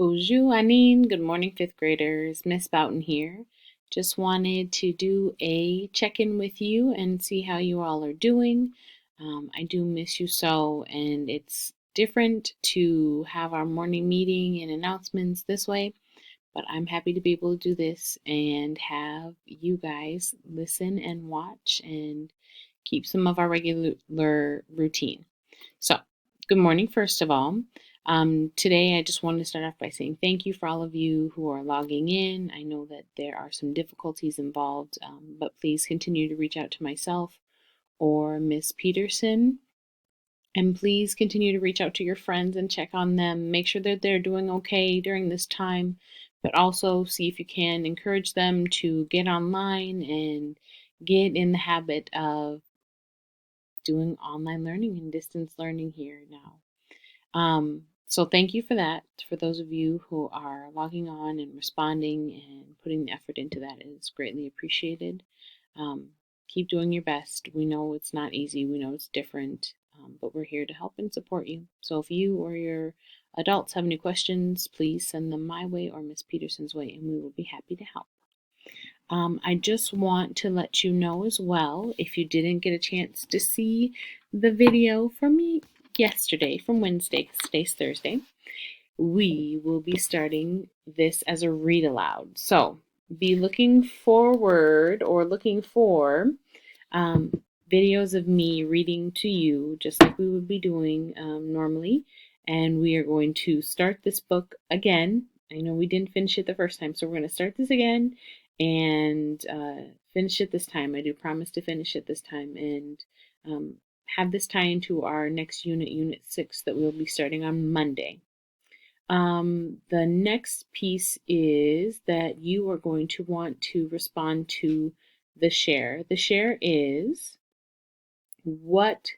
Bonjour, Anine. Good morning, fifth graders. Miss Boughton here. Just wanted to do a check-in with you and see how you all are doing. I do miss you so, and it's different to have our morning meeting and announcements this way, but I'm happy to be able to do this and have you guys listen and watch and keep some of our regular routine. So, good morning, first of all. Today, I just wanted to start off by saying thank you for all of you who are logging in. I know that there are some difficulties involved, but please continue to reach out to myself or Miss Peterson. And please continue to reach out to your friends and check on them. Make sure that they're doing okay during this time, but also see if you can encourage them to get online and get in the habit of doing online learning and distance learning here now. So thank you for that. For those of you who are logging on and responding and putting the effort into that, it is greatly appreciated. Keep doing your best. We know it's not easy. We know it's different, but we're here to help and support you. So if you or your adults have any questions, please send them my way or Miss Peterson's way, and we will be happy to help. I just want to let you know as well, if you didn't get a chance to see the video from me yesterday, from Wednesday, because today's Thursday, we will be starting this as a read aloud. So be looking forward or looking for videos of me reading to you, just like we would be doing normally. And we are going to start this book again. I know we didn't finish it the first time, so we're going to start this again and finish it this time. I do promise to finish it this time and have this tie into our next unit, Unit 6, that we'll be starting on Monday. The next piece is that you are going to want to respond to the share. The share is what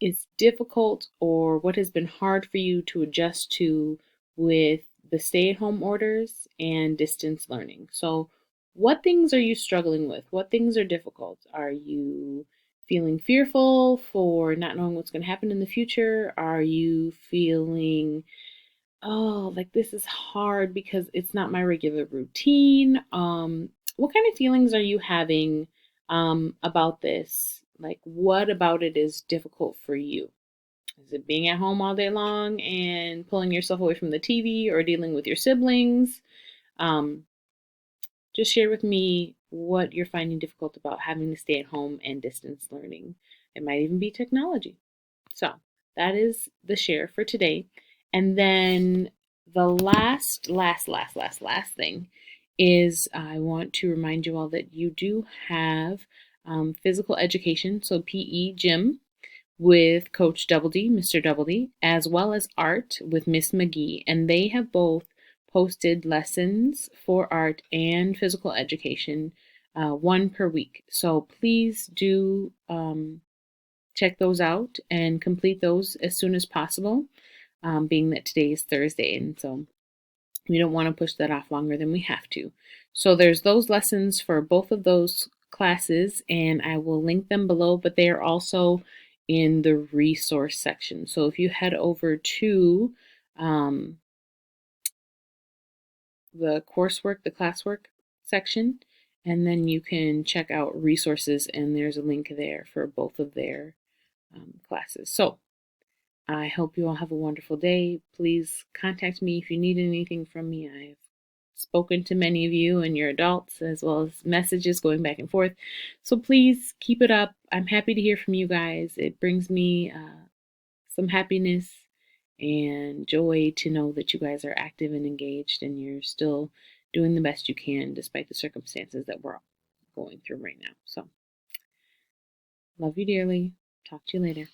is difficult or what has been hard for you to adjust to with the stay-at-home orders and distance learning. So what things are you struggling with? What things are difficult? Are you feeling fearful for not knowing what's going to happen in the future? Are you feeling, oh, like this is hard because it's not my regular routine? What kind of feelings are you having about this? Like, what about it is difficult for you? Is it being at home all day long and pulling yourself away from the TV or dealing with your siblings? Um, just share with me what you're finding difficult about having to stay at home and distance learning. It might even be technology. So that is the share for today. And then the last thing is I want to remind you all that you do have physical education, so PE gym with Coach Double D, Mr. Double D, as well as art with Miss McGee, and they have both posted lessons for art and physical education, one per week. So please do check those out and complete those as soon as possible, being that today is Thursday, and so we don't want to push that off longer than we have to. So there's those lessons for both of those classes, and I will link them below, but they are also in the resource section. So if you head over to the coursework, the classwork section, and then you can check out resources, and there's a link there for both of their classes. So I hope you all have a wonderful day. Please contact me if you need anything from me. I've spoken to many of you and your adults, as well as messages going back and forth. So please keep it up. I'm happy to hear from you guys. It brings me some happiness and joy to know that you guys are active and engaged and you're still doing the best you can despite the circumstances that we're going through right now. So, love you dearly. Talk to you later.